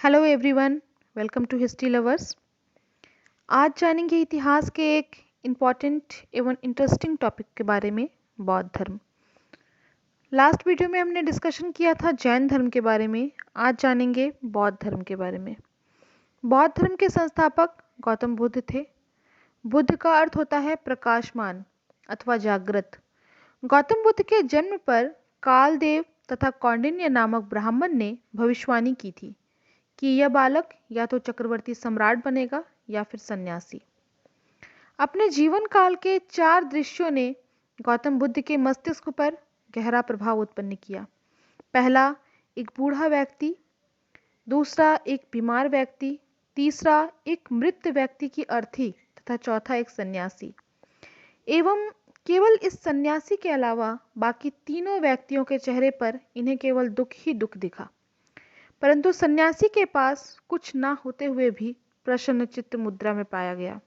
Hello everyone, welcome to history lovers. आज जानेंगे इतिहास के एक इम्पॉर्टेंट एवं इंटरेस्टिंग टॉपिक के बारे में, बौद्ध धर्म। लास्ट वीडियो में हमने डिस्कशन किया था जैन धर्म के बारे में। आज जानेंगे बौद्ध धर्म के बारे में। बौद्ध धर्म के संस्थापक गौतम बुद्ध थे। बुद्ध का अर्थ होता है प्रकाशमान अथवा जागृत। गौतम बुद्ध के जन्म पर कालदेव तथा कौंडिन्य नामक ब्राह्मण ने भविष्यवाणी की थी कि यह बालक या तो चक्रवर्ती सम्राट बनेगा या फिर सन्यासी। अपने जीवन काल के 4 दृश्यों ने गौतम बुद्ध के मस्तिष्क पर गहरा प्रभाव उत्पन्न किया। पहला, एक बूढ़ा व्यक्ति। दूसरा, एक बीमार व्यक्ति। तीसरा, एक मृत व्यक्ति की अर्थी तथा चौथा, एक सन्यासी। एवं केवल इस सन्यासी के अलावा बाकी तीनों व्यक्तियों के चेहरे पर इन्हें केवल दुख ही दुख दिखा। परंतु सन्यासी के पास कुछ ना होते हुए भी प्रसन्न चित्त मुद्रा में पाया गया।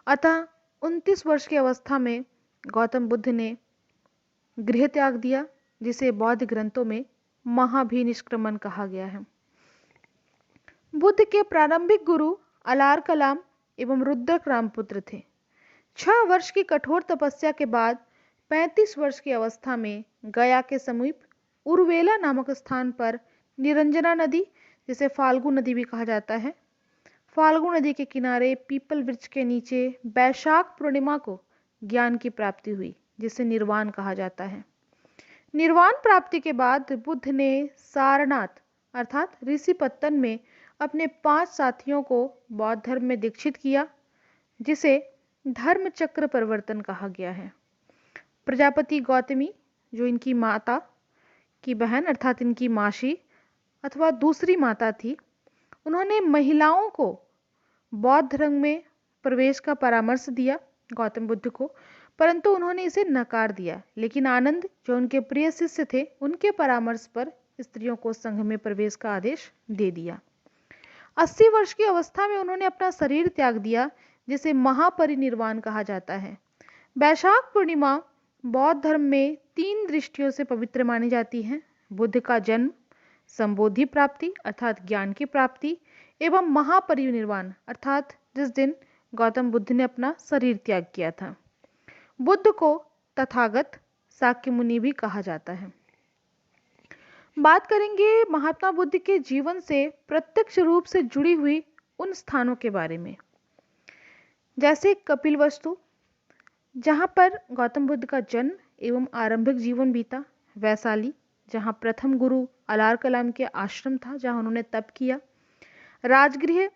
अतः 29 वर्ष की अवस्था में गौतम बुद्ध ने गृह त्याग दिया, जिसे बौद्ध ग्रंथों में महाभिनिष्क्रमण कहा गया है। बुद्ध के प्रारंभिक गुरु अलार कलाम एवं रुद्रक रामपुत्र थे। 6 वर्ष की कठोर तपस्या के बाद 35 वर्ष की अवस्था में गया के समीप उर्वेला नामक स्थान पर निरंजना नदी, जिसे फाल्गु नदी भी कहा जाता है, फाल्गु नदी के किनारे पीपल वृक्ष के नीचे वैशाख पूर्णिमा को ज्ञान की प्राप्ति हुई, जिसे निर्वाण कहा जाता है। निर्वाण प्राप्ति के बाद बुद्ध ने सारनाथ अर्थात ऋषिपत्तन में अपने 5 साथियों को बौद्ध धर्म में दीक्षित किया, जिसे धर्म चक्र परिवर्तन कहा गया है। प्रजापति गौतमी, जो इनकी माता की बहन अर्थात इनकी मासी अथवा दूसरी माता थी, उन्होंने महिलाओं को बौद्ध धर्म में प्रवेश का परामर्श दिया गौतम बुद्ध को, परंतु उन्होंने इसे नकार दिया। लेकिन आनंद, जो उनके प्रिय शिष्य थे, उनके परामर्श पर स्त्रियों को संघ में प्रवेश का आदेश दे दिया। 80 वर्ष की अवस्था में उन्होंने अपना शरीर त्याग दिया, जिसे महापरिनिर्वाण कहा जाता है। वैशाख पूर्णिमा बौद्ध धर्म में 3 दृष्टियों से पवित्र मानी जाती है: बुद्ध का जन्म, संबोधि प्राप्ति अर्थात ज्ञान की प्राप्ति, एवं महापरिनिर्वाण अर्थात जिस दिन गौतम बुद्ध ने अपना शरीर त्याग किया था। बुद्ध को तथागत, शाक्य मुनि भी कहा जाता है। बात करेंगे महात्मा बुद्ध के जीवन से प्रत्यक्ष रूप से जुड़ी हुई उन स्थानों के बारे में, जैसे कपिलवस्तु, जहां पर गौतम बुद्ध का जन्म एवं आरंभिक जीवन बीता। वैशाली, जहां प्रथम गुरु अलार कलाम के आश्रम था, जहां उन्होंने तप किया। राजगृह,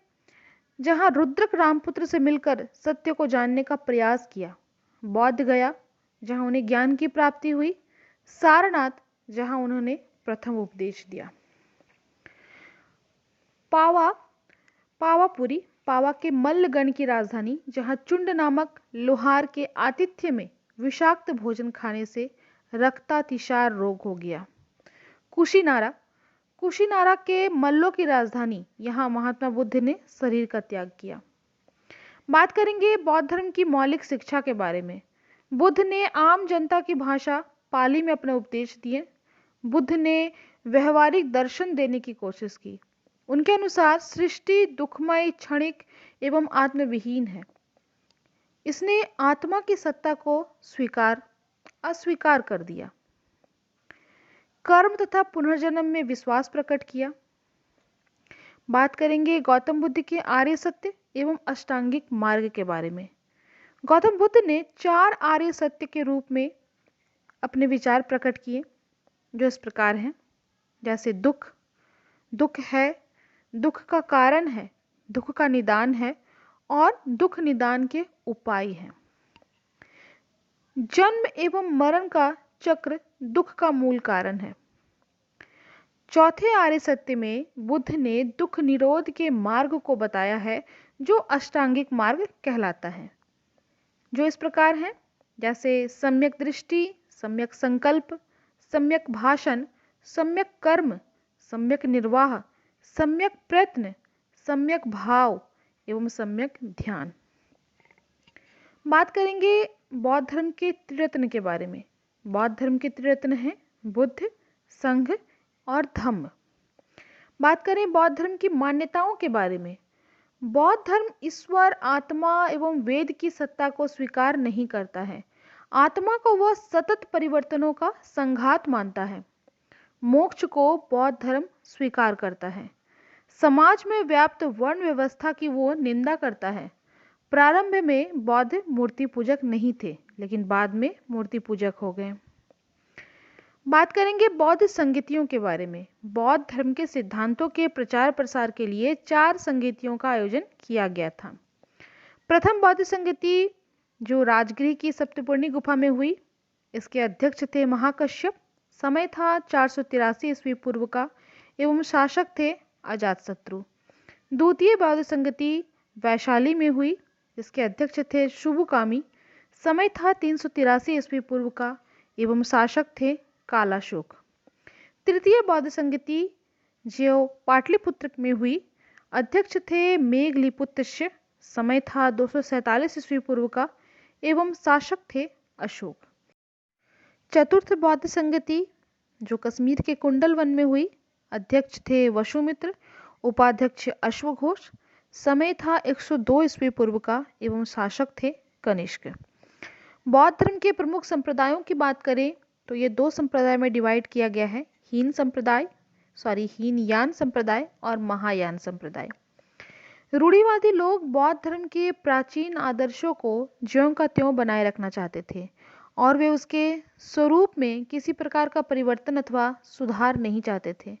जहां रुद्रक रामपुत्र से मिलकर सत्य को जानने का प्रयास किया। बौद्ध गया, जहां उन्हें ज्ञान की प्राप्ति हुई। सारनाथ, जहां उन्होंने प्रथम उपदेश दिया। पावा, पावापुरी, पावा के मल्लगण की राजधानी, जहां चुंड नामक लोहार के आतिथ्य में विषाक्त भोजन खाने से रक्तातिसार रोग हो गया। कुशीनारा, कुशीनारा के मल्लों की राजधानी, यहाँ महात्मा बुद्ध ने शरीर का त्याग किया। बात करेंगे बौद्ध धर्म की मौलिक शिक्षा के बारे में। बुद्ध ने आम जनता की भाषा पाली में अपने उपदेश दिए। बुद्ध ने व्यवहारिक दर्शन देने की कोशिश की। उनके अनुसार सृष्टि दुखमय, क्षणिक एवं आत्मविहीन है। इसने आत्मा की सत्ता को अस्वीकार कर दिया। कर्म तथा पुनर्जन्म में विश्वास प्रकट किया। बात करेंगे गौतम बुद्ध के आर्य सत्य एवं अष्टांगिक मार्ग के बारे में। गौतम बुद्ध ने 4 आर्य सत्य के रूप में अपने विचार प्रकट किए, जो इस प्रकार हैं, जैसे दुख, दुख है, दुख का कारण है, दुख का निदान है और दुख निदान के उपाय हैं। जन्म एवं मरण का चक्र दुख का मूल कारण है। चौथे आर्य सत्य में बुद्ध ने दुख निरोध के मार्ग को बताया है, जो अष्टांगिक मार्ग कहलाता है, जो इस प्रकार है, जैसे सम्यक दृष्टि, सम्यक संकल्प, सम्यक भाषण, सम्यक कर्म, सम्यक निर्वाह, सम्यक प्रयत्न, सम्यक भाव एवं सम्यक ध्यान। बात करेंगे बौद्ध धर्म के त्रिरत्न के बारे में। बौद्ध धर्म के त्रिरत्न हैं बुद्ध, संघ और धम्म। बात करें बौद्ध धर्म की मान्यताओं के बारे में, बौद्ध धर्म ईश्वर, आत्मा एवं वेद की सत्ता को स्वीकार नहीं करता है। आत्मा को वह सतत परिवर्तनों का संघात मानता है। मोक्ष को बौद्ध धर्म स्वीकार करता है। समाज में व्याप्त वर्ण व्यवस्था की वो निंदा करता है। प्रारंभ में बौद्ध मूर्ति पूजक नहीं थे, लेकिन बाद में मूर्ति पूजक हो गए। बात करेंगे बौद्ध संगीतियों के बारे में। बौद्ध धर्म के सिद्धांतों के प्रचार प्रसार के लिए 4 संगीतियों का आयोजन किया गया था। प्रथम बौद्ध संगीति जो राजगृह की सप्तपूर्णी गुफा में हुई, इसके अध्यक्ष थे महाकश्यप। समय था 483 ईस्वी पूर्व का एवं शासक थे अजातशत्रु। द्वितीय बौद्ध संगति वैशाली में हुई, जिसके अध्यक्ष थे शुभकामी। समय था 383 ईस्वी पूर्व का एवं शासक थे कालाशोक। तृतीय बौद्ध संगति जो पाटलिपुत्र में हुई, अध्यक्ष थे मेघलिपुत्र। समय था 247 ईस्वी पूर्व का एवं शासक थे अशोक। चतुर्थ बौद्ध संगति जो कश्मीर के कुंडल वन में हुई, अध्यक्ष थे वसुमित्र, उपाध्यक्ष अश्वघोष। समय था 102 ईस्वी पूर्व का एवं शासक थे कनिष्क। बौद्ध धर्म के प्रमुख संप्रदायों की बात करें तो ये 2 संप्रदाय में डिवाइड किया गया है, हीनयान संप्रदाय और महायान संप्रदाय। रूढ़िवादी लोग बौद्ध धर्म के प्राचीन आदर्शों को ज्यों का त्यों बनाए रखना चाहते थे और वे उसके स्वरूप में किसी प्रकार का परिवर्तन अथवा सुधार नहीं चाहते थे।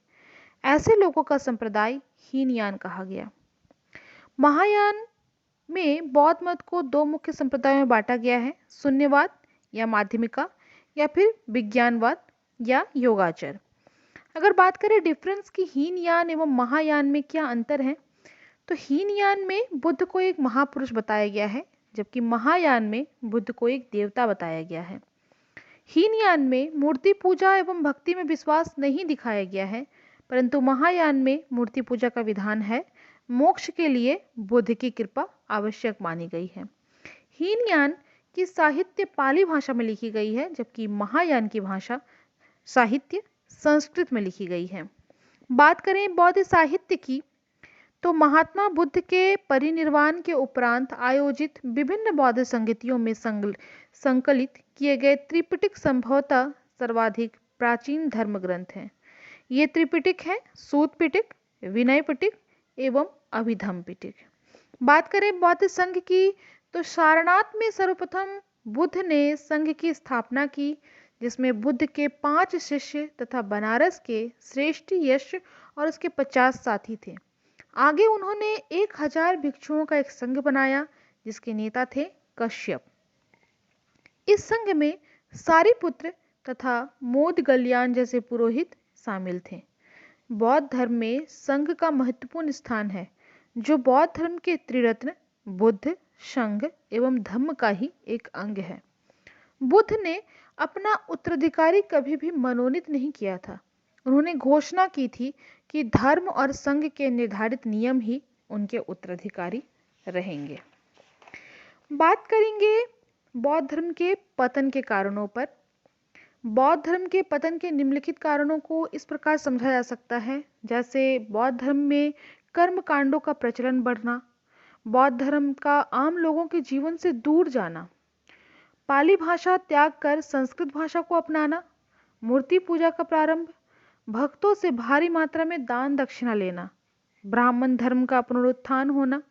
ऐसे लोगों का संप्रदाय हीनयान कहा गया। महायान में बौद्ध मत को 2 मुख्य संप्रदायों में बांटा गया है, शून्यवाद या माध्यमिका या फिर विज्ञानवाद या योगाचार। अगर बात करें डिफरेंस की हीनयान एवं महायान में क्या अंतर है, तो हीनयान में बुद्ध को एक महापुरुष बताया गया है, जबकि महायान में बुद्ध को एक देवता बताया गया है। हीनयान में मूर्ति पूजा एवं भक्ति में विश्वास नहीं दिखाया गया है, परंतु महायान में मूर्ति पूजा का विधान है। मोक्ष के लिए बुद्ध की कृपा आवश्यक मानी गई है। हीनयान की साहित्य पाली भाषा में लिखी गई है, जबकि महायान की भाषा साहित्य संस्कृत में लिखी गई है। बात करें बौद्ध साहित्य की, तो महात्मा बुद्ध के परिनिर्वाण के उपरांत आयोजित विभिन्न बौद्ध संगीतियों में संकलित किए गए त्रिपिटक संभवतः सर्वाधिक प्राचीन धर्म ग्रंथ हैं। ये त्रिपिटक है सूत पिटक, विनय पिटक एवं अभिधम्म पिटक। बात करें बौद्ध संघ की, तो सारनाथ में सर्वप्रथम बुद्ध ने संघ की स्थापना की, जिसमें बुद्ध के 5 शिष्य तथा बनारस के श्रेष्ठ यश और उसके 50 साथी थे। आगे उन्होंने 1000 भिक्षुओं का एक संघ बनाया, जिसके नेता थे कश्यप। इस संघ में सारिपुत्र तथा मोदगल्यान जैसे पुरोहित शामिल थे। बौद्ध धर्म में संघ का महत्वपूर्ण स्थान है, जो बौद्ध धर्म के त्रिरत्न बुद्ध, संघ एवं धम्म का ही एक अंग है। बुद्ध ने अपना उत्तराधिकारी कभी भी मनोनीत नहीं किया था। उन्होंने घोषणा की थी कि धर्म और संघ के निर्धारित नियम ही उनके उत्तराधिकारी रहेंगे। बात करेंगे बौद्ध धर्म के पतन के कारणों पर। बौद्ध धर्म के पतन के निम्नलिखित कारणों को इस प्रकार समझा जा सकता है, जैसे बौद्ध धर्म में कर्म कांडों का प्रचलन बढ़ना, बौद्ध धर्म का आम लोगों के जीवन से दूर जाना, पाली भाषा त्याग कर संस्कृत भाषा को अपनाना, मूर्ति पूजा का प्रारंभ, भक्तों से भारी मात्रा में दान दक्षिणा लेना, ब्राह्मण धर्म का पुनरुत्थान होना,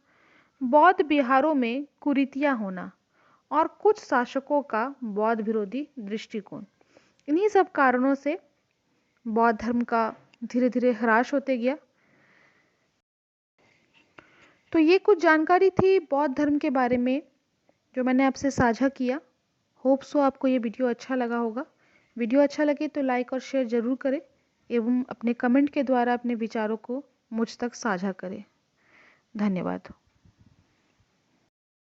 बौद्ध विहारों में कुरीतियां होना और कुछ शासकों का बौद्ध विरोधी दृष्टिकोण। इन्हीं सब कारणों से बौद्ध धर्म का धीरे धीरे ह्रास होते गया। तो ये कुछ जानकारी थी बौद्ध धर्म के बारे में जो मैंने आपसे साझा किया। होप सो आपको ये वीडियो अच्छा लगा होगा। वीडियो अच्छा लगे तो लाइक और शेयर जरूर करें एवं अपने कमेंट के द्वारा अपने विचारों को मुझ तक साझा करें। धन्यवाद।